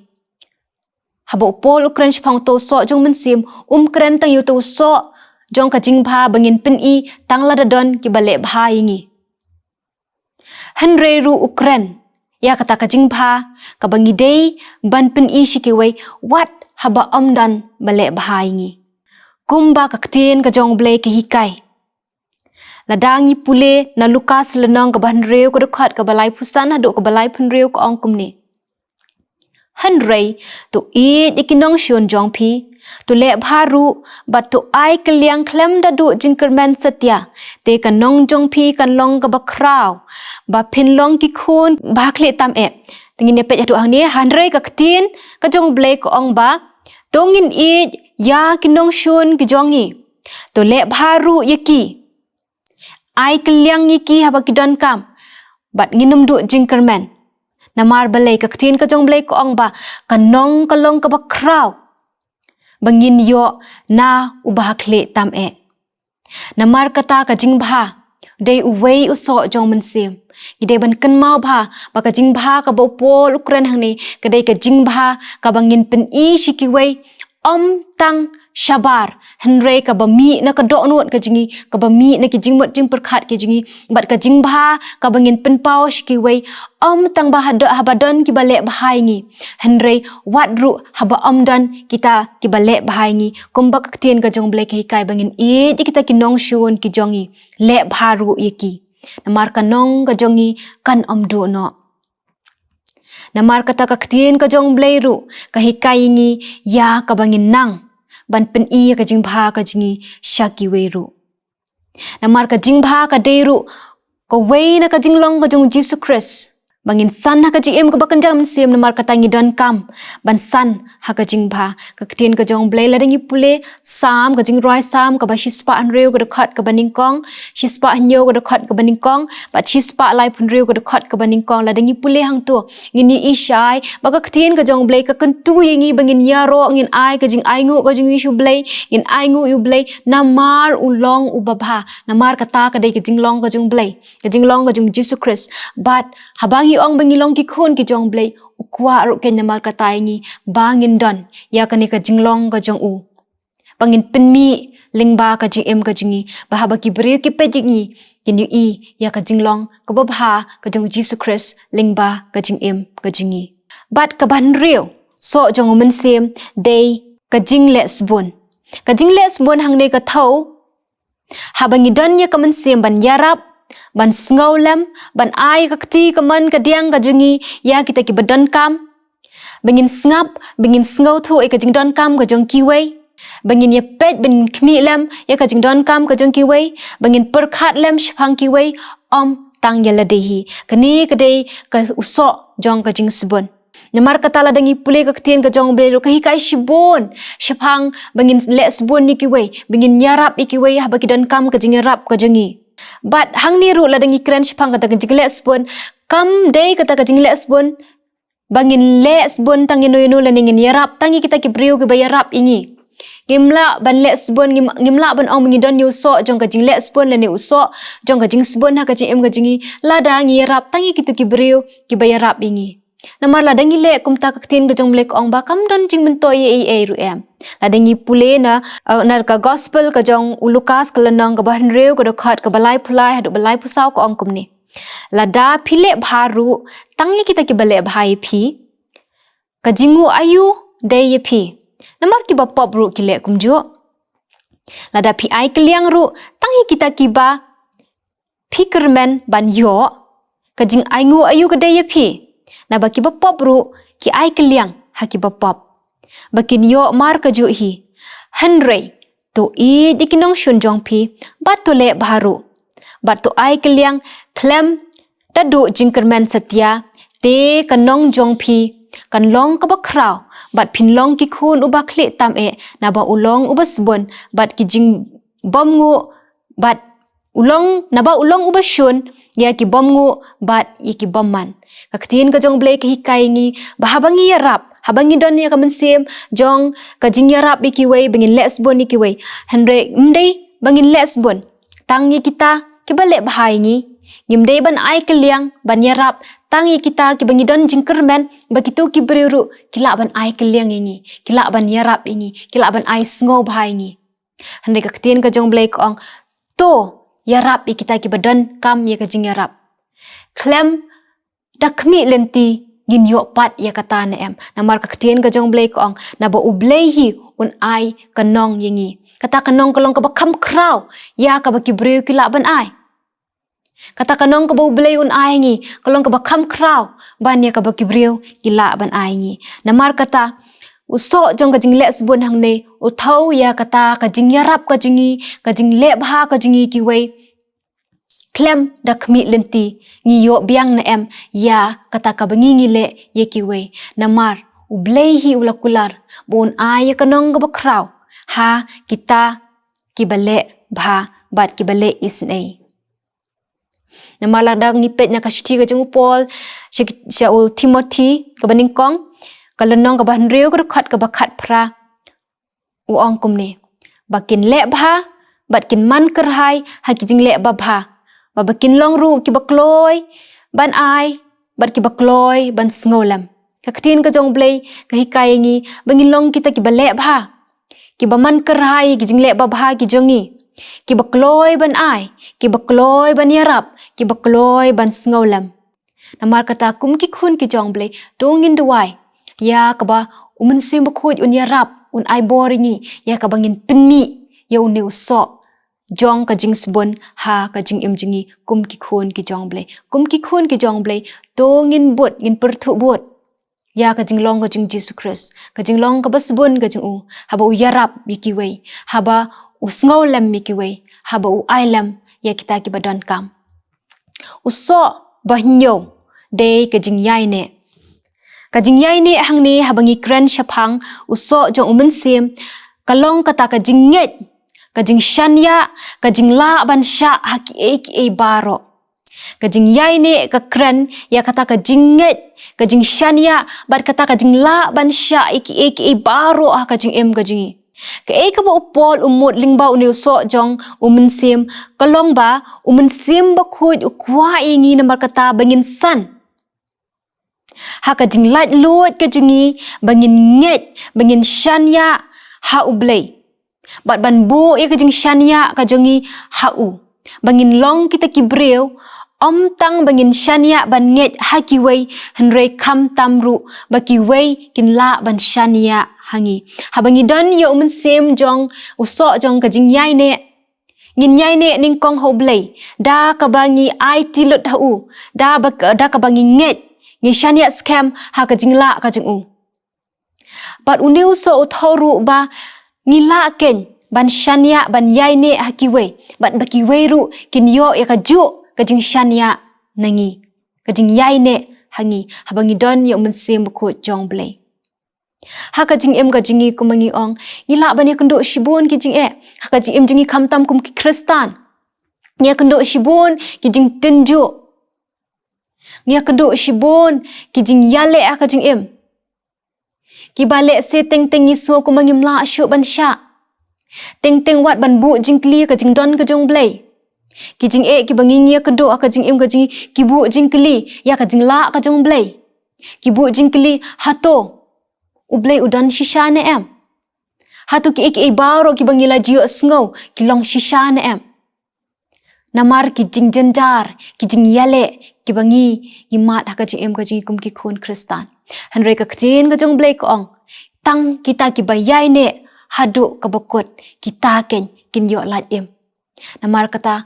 Haba upol ukren shphang to so jong mensiem kren tang yu to so jong ka jingba bangin pen I tang ladadon ki bale bhai ngi. Henre ru ukren ya kata ka jingba kabangi dei ban pen I shikiwei wat haba dan bale bhai ngi. Kumba kaktien ka jong blei kihikai. Ladangi pule na lukas lenong ka ban reu ka dekat ka balai pusan hadu ka balai pen reu ka ong kumni. Henrei tu ikinong shun jong pi tu le bharu bat tu ai keliang klem dadu jingkermen setia te kan nong jong pi kan long ka bakraw ba pin long ki khun ba khle tam e tingin ne pet hadu hang ni Henrei kaktien ka jong blei ka ong ba tongin ya kinong shun ki jongi to le bharu yaki ai keliang yaki haba kidon kam bat nginum du jingkermen namar balai kaktien ka jong blei ko ong ba kanong kalong ka bakraw bangin yo na ubah khle tam e namar kata ka jingbha dei uwei uso jong mensiem ide ban kan mau bha ba ka jingbha ka bopol ukren hang ni ka dei ka jingbha ka bangin pen I shikiwei tang shabar henrei ka bami na ka dok nuot ka jingi ka bami na ki jingmot jing perkhat ki jingi bat ka jingbha ka bangin pen pau shikiwei tang ba habadon ki bale bhai ngi henrei wat ru haba dan kita ki bale bhai ngi kumba kaktien ka jong blei kai bangin kita ki nong shun ki jongi le bharu yaki namar ka nong ka jongi kan du no. Namar kata kaktien ka jong blei ru ka hikai ngi ya ka bangin nang ban pen I ka jingbha ka jingi shaki we ru. Namar ka jingbha ka dei ru ka wei na ka jinglong ka jong Jesus Christ bangin san ha ka jim ka bakan jam sim namar kata ngi don kam ban san ha ka jingbha kaktien ka jong blei ladangi pule sam ka jingroi sam ka ba shispa an reu ka dekat ka baning kong shispa nyo ka dekat ka baning kong ba shispa lai pun reu ka dekat ka baning kong ladangi pule hang tu ngini ishai ba kaktien ka jong blei ka kentu yingi bangin yaro ngin ai ka jing ai ngu ka jing isu blei ngin ai ngu yu blei namar ulong ubabha namar kata ka dei ka jinglong ka jong blei ka jinglong ka jong Jesus Christ but habangi ong bangilong ki khun ki jong blei ukwa ru ken namar kata ngi bangin don ya kani ka jinglong ka jong u bangin penmi lingba ka jim ka jingi bahaba ki bre ki pe jingi kinu I ya ka jinglong ka babha ka jong Jesus Christ lingba ka jingim ka jingi bat ka ban riu so jong mensiem dei ka jingles bun hang ne ka thau habangi don ya ka mensiem ban yarap ban sngolam ban ai kakti kaman kadiang ka jungi ya kita ki badan kam bangin snap bangin sngo thu ka jing don kam ka jong kiwei bangin ya pet bangin khmi lam ya ka jing don kam ka jong kiwei bangin perkhat lam shphang kiwei tang ya ladehi kani kadei ka uso jong ka jing sbon namar kata ladangi pule kaktien ka jong blei ka hikai shibon shphang bangin le sbon ni kiwei bangin yarap ikiwei ha bakidan kam ka jing yarap ka jongi but hang ni ru ladangi kren shphang kata jing le sbon kam dei kata ka jing le sbon bangin le sbon tangin no laningin yarap tangi kita ki briu ki bayarap ingi gimla ban le sbon gimla ban ong ngi don yu so jong ka jing le sbon lani uso jong ka jing sbon ha ka jing em ka jingi ladangi yarap tangi kitu ki briu ki bayarap ingi namar ladangi le kumta kaktin ka jong blek ong ba kam don jing mentoy e ru em ladangi pule na ka gospel ka jong Lukas ka lanang ka ban reu ka dokhat ka balai phulai hadu balai pusau ka ong kumni lada phile bharu tangi kita ki bale bhai phi ka jingu ayu dei ye phi namar ki ba pop ru ki le kumju lada phi ai kliang ru tangi kita ki ba phikermen ban yo ka jing ai ngu ayu ka dei ye phi na ba ki ba pop ru ki ai kliang ha ki ba pop bakin yo mar ka ju hi henrei to dikinong shun jong phi bat to le bharu bat to ai kliang klem tadu jingkermen setia te kanong jong phi kan long ka bakraw bat phin long ki khun uba khle tam e na ba ulong ubasbon bat ki jing bom ngu bat naba ulong ubasyun ya ki bom ngu bat ya ki bom man. Kaktiin ka jong blei kehikai ngi bahabangi yarap. Habangi don ya ka mensim jong ka jing yarap iki wei bangin lesbon iki wei. Henry mdei bangin lesbon. Tangi kita ki balik bahai ngi. Ngimdei ban ai keliang ban yarap. Tangi kita ki bangi don jing kermen bagitu ki beriru kilak ban ai keliang ini. Kilak ban yarap ini. Kilak ban ai sngau bahai ngi. Henry kaktiin ka jong blei koong to yarap kita ki badon kam ya ka jing yarap. Klem dakmi lenti gin yok pat ya kata na em. Namar kaktiin ka jong blei koong na ba ublei hi un ai kanong yengi. Kata kanong kalong ka ba kam kraw ya ka ba ki breu ki lak ban ai. Kata kanong ka ba ublei un ai ngi kalong ka ba kam kraw ban ya ka ba ki breu ki lak ban ai ngi. Namar kata usok jong ka jing lesbon hang ne uthau ya kata ka jing yarap ka jingi ka jing lebha ka jingi ki wei. Klem dakmi lenti ngi yo biang na em ya kata ka bangi ngile ye ki wei. Namar ublei hi ulakular bon ai kanong ka ba kraw ha kita ki bale bha bat ki bale isnei. Namar ladang ngipet nya ka shti ka jong Paul sya Timothy ka baning kong kalenong ka ban riu ka khat ka bakat pra uong kum ne. Bakin le bha bat kin man kerhai ha ki jing le ba bha. Bakin long ru ki bakloi ban ai bat ki bakloi ban sngolam. Kaktin ka jong blei kehikai ngi bangin long kita ki bale bha. Ki baman kerhai ki jing le ba bha ki jongi. Ki bakloi ban ai, ki bakloi ban yarap, ki bakloi ban sngolam. Namar kata kum ki khun ki jong blei dongin duwai. Ya kaba umensim bakhuj un yarap un ai boringi ya kabangin penmi ya un usok. Jong ka jing sebon ha ka jing im jingi kum ki khun ki jong blei. Kum ki khun ki jong blei dongin but ngin perthuk but. Ya ka jing long ka jing Jesus Christ. Ka jing long ka basbon ka jing u. Haba u yarap miki wei. Haba u sngaw lam miki wei. Haba u ai lam ya kita ki badan kam. Usok bahnyo de ka jing yai ne. Ka jing yai ne hang ne habangi kren syapang usok jong umensim kalong kata ka jing nget. Kajing shanya, kajing la ban sya haki eki baroh. Kajing yai ne ka kren ya kata kajing nget, kajing shanya bat kata kajing la ban sya eki baroh ha kajing em kajingi. Ka ka ba upol umut lingba uni usok jong umensim kalong ba umensim ba khuj ukwa ingi namar kata bangin san. Ha kajing lat lut kajingi bangin nget, bangin shanya ha ublei. Bat ban bu ya kajing shania kajongi hau. Bangin long kita ki breu om tang bangin shania ban nget haki wei henrei kam tamru baki wei kin la ban shania hangi. Habangi don ya umensim jong usok jong kajing yai ne. Ngin yai ne ning kong khublei. Da kabangi ai tilut hau. Da kabangi nget. Ngi shania scam ha kajing la kajing u. Bat uni usok uthoru ba ngila ken ban shania ban yai ne hakiwe bat bakiwe ru kin yo ya kaju kajing shania nangi kajing yai ne hangi habangi don yo mensim ko jong blei ha kajing em kajingi kumangi ong ngila ban ya kendo shibun kijing ha kajing em jingi kamtam kum ki kristan ya kendo shibun kijing tenju ya kendo shibun kijing yale ha kajing em ki balik se teng-teng iso ko mangimla syuk ban syak. Teng-teng wat ban bu jing kli ka jing don ka jong blei. Ki jing ki bangingi ka do ka jing im ka jing ki bu jing kli ya ka jing la ka jong blei. Ki bu jing kli hato u blei udan shisha na em. Hato ki baroh ki bangila jiyo sngow ki long shisha na em. Namar ki jing jenjar ki jing yale ki bangi imat ha ka jing em ka jing kum ki khun kristan. Henry ka ktin ka jong blei ko ong tang kita ki bayai ne hadu ka bakut kita ken kin yo lat em. Namar kata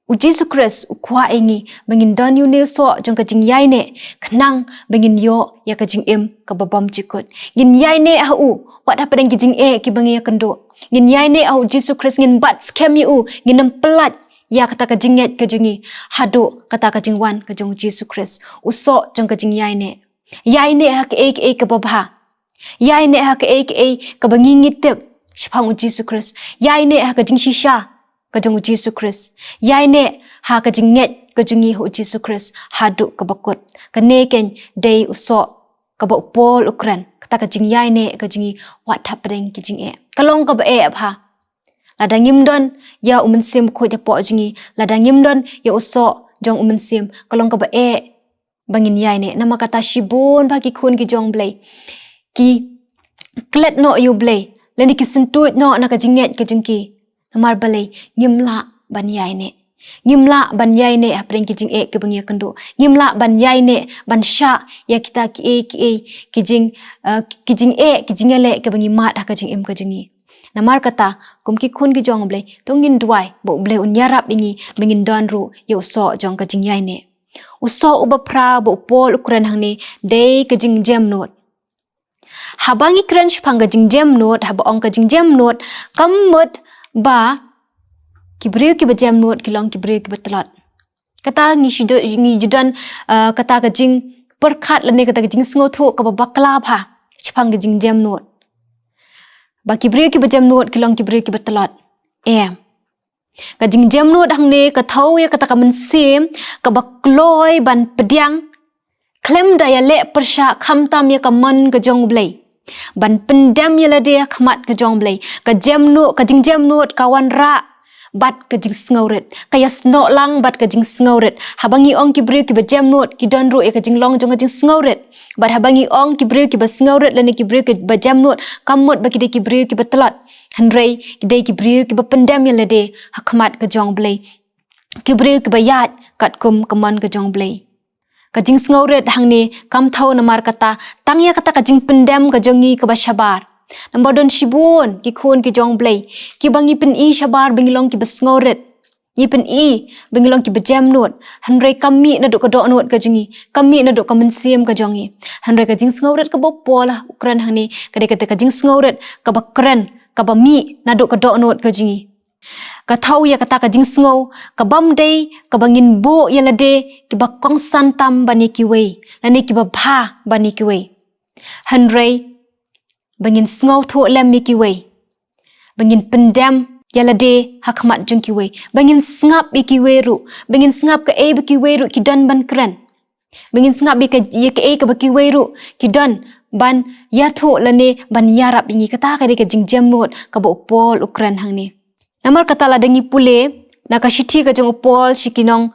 u Jesus Christ u kwa ingi bangin don yu ne so jong ka jing yai ne kenang bangin yo ya ka jing em ka babam cikut. Gin yai ne ha u wat apa deng ki jing ki bangi ya kendo. Gin yai ne ha u Jesus Christ ngin bat scam yu ngin pelat ya kata ka jinget ka jingi hadu kata ka jing wan ka jong Jesus Christ u so jong ka jing yai ne. Yai ne ha ke ka babha. Yai ne ha ke ka bangi ngitep syapang u Jesus Christ. Yai ne ha ka jing shisha ka jong Jesus Christ yai ne ha ka jinget ka jungi ho Jesus Christ hadu ka bakut ka ne ken dei uso ka ba pol ukran kata ka jing yai ne ka jingi what happening ki jing e kalong ka ba e pha ladang yimdon ya umunsim ko ja po jingi ladang yimdon ya uso jong umunsim kalong ka ba e bangin yai ne nama kata shibun bagi kun ki jong blei ki klet no you blei leni ki sentut no na ka jinget ka jungki namar balai ngimla ban yai ne ngimla ban yai ne apreng ki jing e ke bangia kendo ngimla ban yai ne ban sha ya kita ki jing e ki jingale ke bangi mat ka jing em ka jingi namar kata kum ki khun ki jong blei tongin duai bo blei un yarap ingi bengin don ru yo so jong ka jing yai ne uso uba pra bo pol ukuran hang ne dei ka jing jam not habangi kran shpang ka jing jam not haba ong ka jing jam not kamut ba kibriu ki bajam not kilong kibriu ki batlot kata ngi judan kata ka jing perkhat lane kata ka jing sngo thu ka bakla pha shpang ka jing jam not ba kibriu ki bajam not kilong kibriu ki batlot ka jing jam not hang ne ka thau ya kata ka mensim ka bakloi ban pediang klem daya le persha khamtam ya ka man ka jong blei ban pendam ya la dia khamat ka jong blei ka jam not ka jing jam not kawan ra bat ka jing sngoret kaya sno lang bat ka jing sngoret habangi ong ki briu ki ba jam not ki don ru e ka jing long jong ka jing sngoret bat habangi ong ki briu ki ba sngoret lani ki briu ki ba jam not kamut ba ki briu ki ba tlat hanrei ki dei ki briu ki ba pendam ya la de hakmat ka jong blei ki briu ki ba yat kat kum kaman ka jong blei ka jing sngoret hang ne kam thau namar kata tangya kata ka jing pendam ka jongi ka ba shabar nambodon shibun ki khun ki jong blei ki bangi pen I shabar bengilong ki besngoret yi pen I bengilong ki bejam not hanrei kami na do ka do not ka jingi kami na do ka mensim ka jongi hanrei ka jing sngoret ka bopola ukran hang ne ka de ka jing sngoret ka bakran ka ba mi na do ka do not ka jingi ka thau ya kata ka jing sngo ka bam dei ka bangin bo ya la de ki ba kong santam bani ki wei lani ki ba bha bani ki wei hanrei bangin sngo thu lem mi ki wei bangin pendam yala de hakmat jung ki wei bangin ngap bi ki wei ru bangin ngap ka e bi ki wei ru ki dan ban kran bangin ngap bi ka ye ka e ka ba ki wei ru ki dan ban ya thu lane ban yarap ingi kata ka de ka jing jam not ka bo pol ukran hang ni namar kata la dengi pule na ka shithi ka jong pol shikinong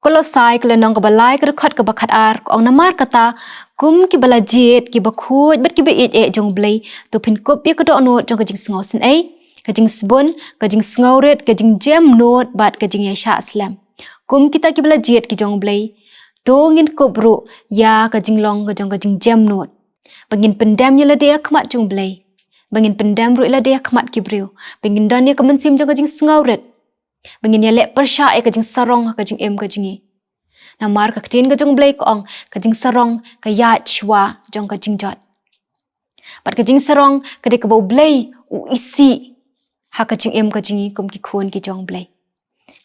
kolosai klenong ka balai ka khat ka bakhat ar ong namar kata kum ki bala jet ki bakhut bat ki be e jong blei to phin kop ye ka do no jong ka jing sngo sin ai ka jing sbon ka jing sngoret ka jing jam not bat ka jing ya sha islam kum kita ki bala jet ki jong blei to ngin kop ru ya ka jing long ka jing jam not bangin pendam ye la de khmat jong blei bangin pendam ru la de khmat ki breu bangin dan ye ka mensim jong ka jing sngoret bangin ya le persha e ka jing sarong ka jing em ka jingi namar ka tin ka jong blei ko ong ka jing sarong ka ya chwa jong ka jing jot pat ka jing sarong ka de ka bo blei u isi ha ka jing em ka jingi kum ki khun ki jong blei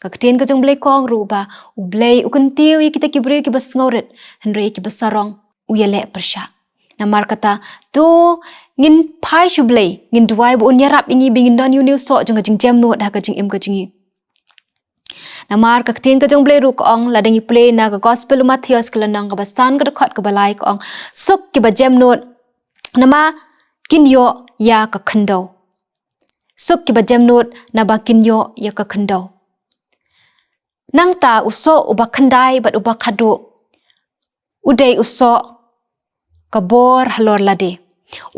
ka tin ka jong blei kong ru ba u blei u kun tiu yi kita ki breu ki bas ngoret hanre ki bas sarong u ya le persha namar kata to ngin phai chu blei ngin duai bo nyarap ingi bingin don yu new so jong ka jing jam no da ka jing em ka jingi namar ka tin ka jong blei ru ko ong la dengi play na ka gospel Matthews kelanang ka basan ka khot ka balai ko ong suk ki ba jam not nama kinyo ya ka khando suk ki ba jam not na ba kinyo ya ka khando nang ta uso uba khandai bat uba khado udei uso ka bor halor lade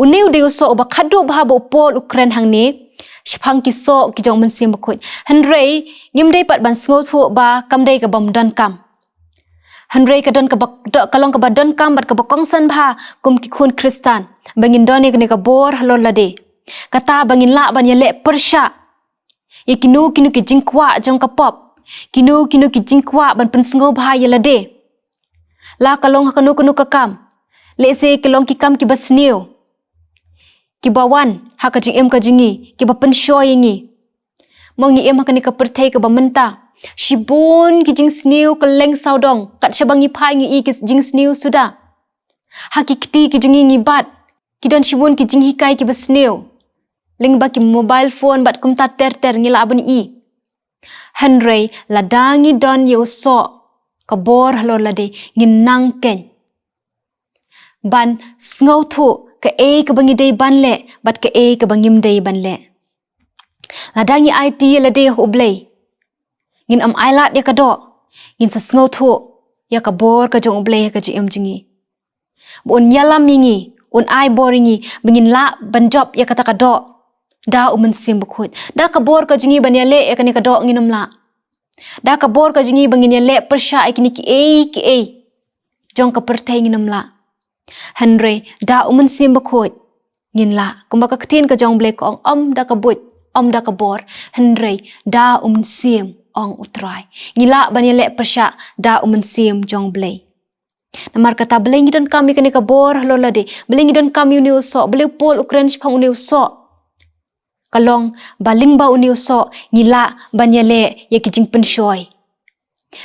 uni udei uso uba khado ba bo pol ukran hang ne shphang ki so ki jong mensim bakoi hanrei ngimdei pat ban sngo thu ba kamdei ka bom don kam hanrei ka don ka bak kalong ka ba don kam bat ka bakong san bha kum ki khun kristan bangin don ne ka bor halor lade kata bangin la ban yale persha ikinu kinu ki jingkwa jong ka pop kinu ki jingkwa ban pen sngo bha yala de la kalong kanu ka kam le se kalong ki kam ki basniu ki bawan ha ka jing em ka jingi ki ba pen shoy ngi mongi em ha ka ni ka perthai ka ba menta shibun ki jing sniu ka leng saudong kat shabangi phai ngi ki jing sniu suda ha ki kti ki jingi ngi bat ki don shibun ki jinghikai ki ba sniu ling ba ki mobile phone bat kum ta ter ngi la ban I Henry ladangi don ye uso kabor halor lade nginang ken. Ban sngow thu ke ke bangi day ban le bat ke bangim day ban le. Ladangi IT lade khublei. Ngin am ailat ya kado. Ngin sa sngow thu ya kabor ka jong ublei ka jim jingi. Un yalam yingi, un ai boringi, bingin la banjob ya kata kado. Da umensim bukut. Da kabor ka jingi ban ya le ya kani kado nginam la. Da kabor ka jingi bangin ya le persya ikini ki jong ka pertai nginam la. Henry da umensim bukut. Ngin la kumbaka ketin ka jong blek ong da kabut, da kabor. Henry da umensim ong utrai. Ngila ban ya le persya da umensim jong blek. Namar kata belengi dan kami kani kabor halor lade. Belengi dan kami uni usok. Beli pol ukren sipang uni usok. Kalong balingba uni usok. Ngila banyale ya kijing pensyoy.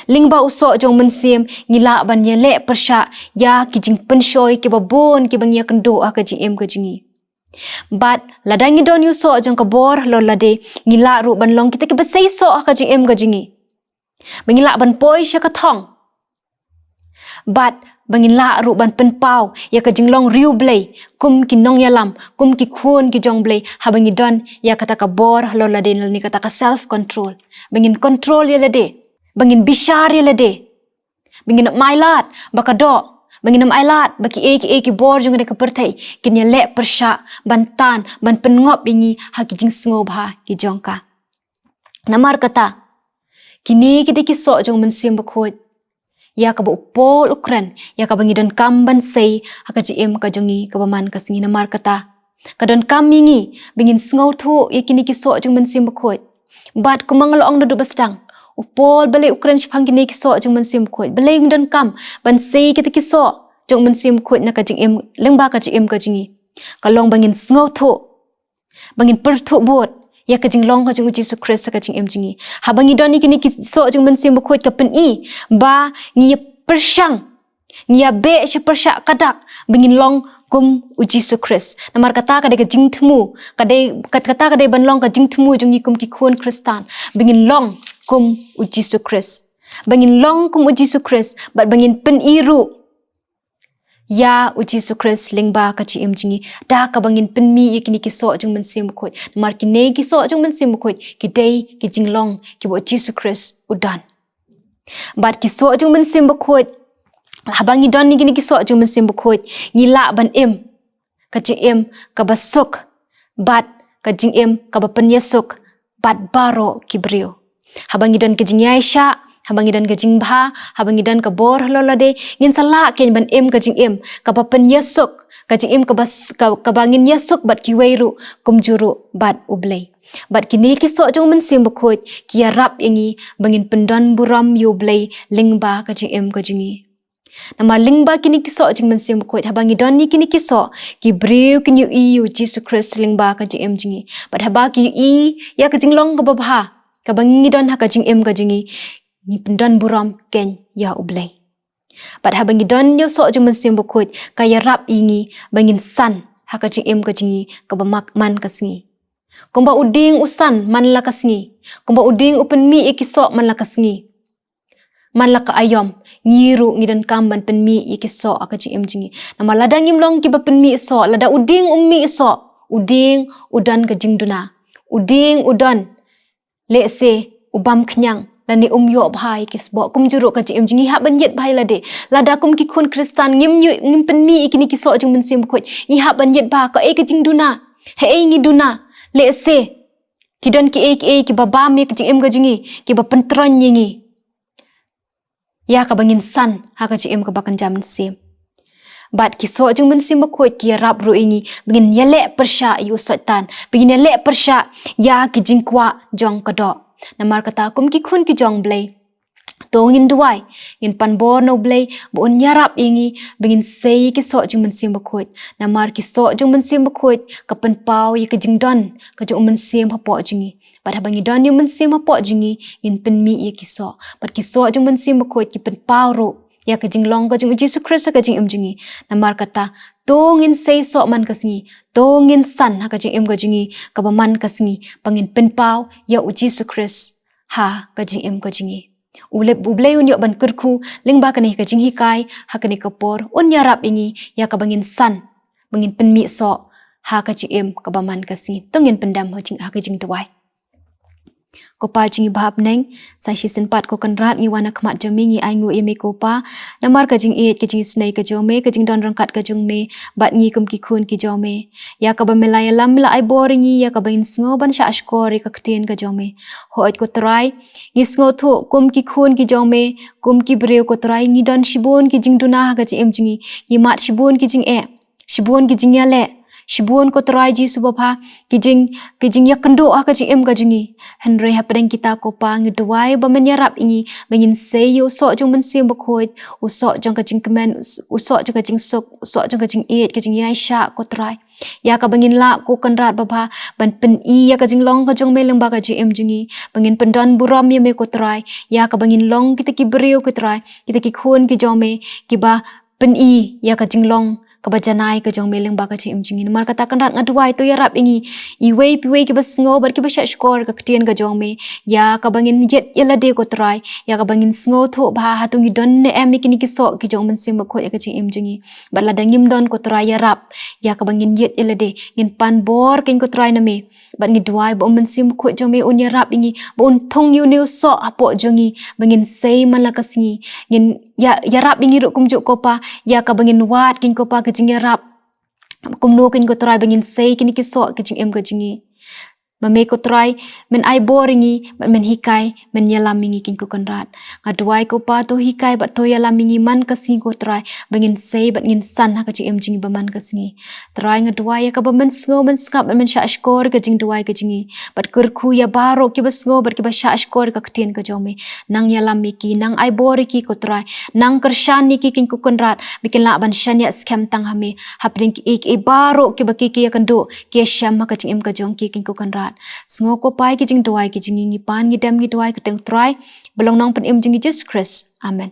Lingba usok jong mensim. Ngila banyale persya ya kijing pensyoy. Kibabun kibang ya kendo kajing kajingi. But ladangi don usok jong kabor halor lade. Ngila ru banlong kita kibasay sok kajing kajingi. Bangila ban poy siya katong. But bangin la ru ban penpau ya ka jinglong riu blei kum kinong yalam kum ki khun ki jong blei ha bangi don ya kata ka bor halor lade ni kata ka self control bangin control ya lade bangin bishar ya lade bangin mailat bakado bangin mailat baki ki bor jong ka pertai kin ya le persya bantan ban pengop ingi ha ki jing sngewbha ki jong ka namar kata kini kidi ki sok jong mensim bakut ya ka upol ukran ya ka bangi don kamban sei haka jim ka jongi ka baman ka singi namar kata kadon kamingi bingin sngow thu ya kini ki sok jong mensim bakut bat kumanglo ong do basdang upol bale ukran shphang kini ki sok jong mensim bakut bale don kam ban sei kita ki sok jong mensim bakut na ka jim lengba ka jim ka jingi kalong bangin sngow thu bangin perthu bot ya ka jinglong ka jong Jesus Christ ka jing jingi ha bangi don kini ki sok jong mensim bakut ka pen I ba ngi persyang ngia be sya persyak kadak bingin long kum Jesus Christ namar kata kadai ka jing temu kata kadai banlong ka jing temu jong kum ki khun Kristan bingin long kum Jesus Christ bingin long kum Jesus Christ bat bingin pen iru ya Jesus Christ lingba ka chi jingi da ka bangin pen mi ikini ki sok jong mensim bakut namar kine ki sok jong mensim bakut ki dei ki jinglong ki bo Jesus Christ udan bat ki sok jong mensim bakut habangi don ni kini ki sok jong mensim bakut ngila ban ka jim ka basuk bat ka jing ka ba penyesuk bat baroh ki brio habangi don ka jingiasyylok habangi dan ka jingbha habangi dan ka bor halor lade ngin sala ken ban ka jing ka ba penyesuk ka jing ka bangin yesuk bat ki weiru kumjuru bat ublei bat kini ki sok jong mensim bakut ki rap ingi bangin pendon buram yu blei lingba ka jing ka jingi nama lingba kini ki sok jong mensim bakut habangi don ni kini ki sok ki brew kini yu Jesus Christ lingba ka jing jingi bat haba ki ya ka jinglong ka babha ka bangi don ha ka jing ka jingi ni pendon buram ken ya ublei bat habangi don yo sok jong mensim bakut ka ya rap ingi bangin san ha ka jing ka jingi ka bamak man ka singi kumba uding usan man la ka singi kumba uding upen mi ikisok man la ka singi man la ka ayom ngiru ngidan kamban pen mi ikisok aka jing jingi nama ladang imlong ki ba pen mi isok lada uding ummi isok uding udan ka jingduna uding udan le se ubam kenyang dan ni yo bhai kisbo kum juru ka jing jingi ha banjet bhai lade lada kum ki khun Kristan ngim pen mi ikini kisok jong mensim khoi ngi ha banjet ba ka ka jingduna he ngi duna le se kidon ki baba mi ki jing ka jingi ki ba pentron ngi ya ka bangin san ha ka jing ka bakan jam sim bat ki so jong mensim khoi ki rap ru ingi bingin yele persya yu sotan bingin yele persya ya ki jingkwa jong kado namar kata kum ki khun ki jong blei tongin duwai in panbor no blei bon nyarap ingi bingin sei ki so jong mensim bakut namar ki so jong mensim bakut ka pen pau ye ka jingdon ka jong mensim hapo jingi bat habangi don yu mensim hapo jingi in pen mi ye ki so bat ki so jong mensim bakut ki pen pau ro ya ka jinglong ka jong Jesus Christ ka jing jingi namar kata tongin sei so man ka singi tongin san ha ka jing ka jingi ka ba man ka singi pangin pen pau ya Jesus Christ ha ka jing em ka jingi ulep Blei Un ban kyrkhu lingba kani ka jinghikai ha kani kapor un yarap ingi ya ka bangin san bangin penmi so ha ka jing em ka baman kasi tongin pendam ho jing ha ka jingduwai kopa jingi bahap neng sang shi senpat ko kan rat ngi wana khmat jami ngi ai ngu eme kopa namar ka jing et ka jing snei ka jome ka jing don rangkat ka jung me bat ngi kum ki khun ki jome ya ka ba melaya lam la ai boringi ya ka bain sngo ban sha ashkori ka ktien ka jome hoit ko try ngi sngo thu kum ki khun ki jome kum ki breu ko try ngi don shibun ki jing duna ka ji em jingi ngi mat shibun ki jing e shibun ki jing ya le Shibun ko terai ji subapha kijing ya kendo ah ka jing em ka jingi henry hapdeng kita ko pa ngduai ba menyarap ingi mengin seyo so jong mensiem bakhoit usok jong ka jing kemen usok jong ka jing sok usok jong ka jing et ka jing yai sha ko terai ya ka bangin la ko kanrat bapha ban pen i ya ka jing long ka jong meleng ba ka jing em jingi bangin pendon buram ya me ko terai ya ka bangin long kita ki breu ko terai kita ki khun ki jome ki ba pen i ya ka jing long kabajanai ka jong meleng ba ka jing em jingi mar kata kanrat ngadwai to yarap ingi iwei piwei ki bas ngo bar ki ba sha skor ka ktien ka jong me ya ka bangin yet yela de ko try ya ka bangin sngo tho ba hatungi don ne em ki so ki jong men sim ba kho ya ka jing em jingi bala dangim don ko try yarap ya ka bangin yet yela de ngin pan bor kin ko try na me bat ngi dwai ba men sim kho jong me un yarap ingi ba un thong yu new so apo jongi bangin sei malaka singi ngin ya yarap ingi ru kum jo ko pa ya ka bangin wat kin ko pa ka jing yarap kumno kin ko try bangin sei kin ki so ka jing em ka jingi mame ko try men ai boringi bat men hikai men yalamingi kin ko kanrat ngadwai ko pa to hikai bat to yalamingi man ka sing ko try bangin sei bat ngin san ha ka jing em jingi ba man ka singi try ngadwai ya ka ba men sngo men skap men sha skor ka jing duai ka jingi bat kyrkhu ya baroh ki ba sngo bat ki ba sha skor ka ktien ka jome nang yalami ki nang ai bori ki ko try nang kershan ni ki kin ko kanrat bikin la ban shanya scam tang hame hapring ki ek e baroh ki ba ki ya kando ki sham ha ka jing em ka jong ki kin ko kanrat sngo ko pai ki jing duai ki jingi ngi pan ngi dam ngi duai ka teng try belong nang pen em jingi Jesus Christ amen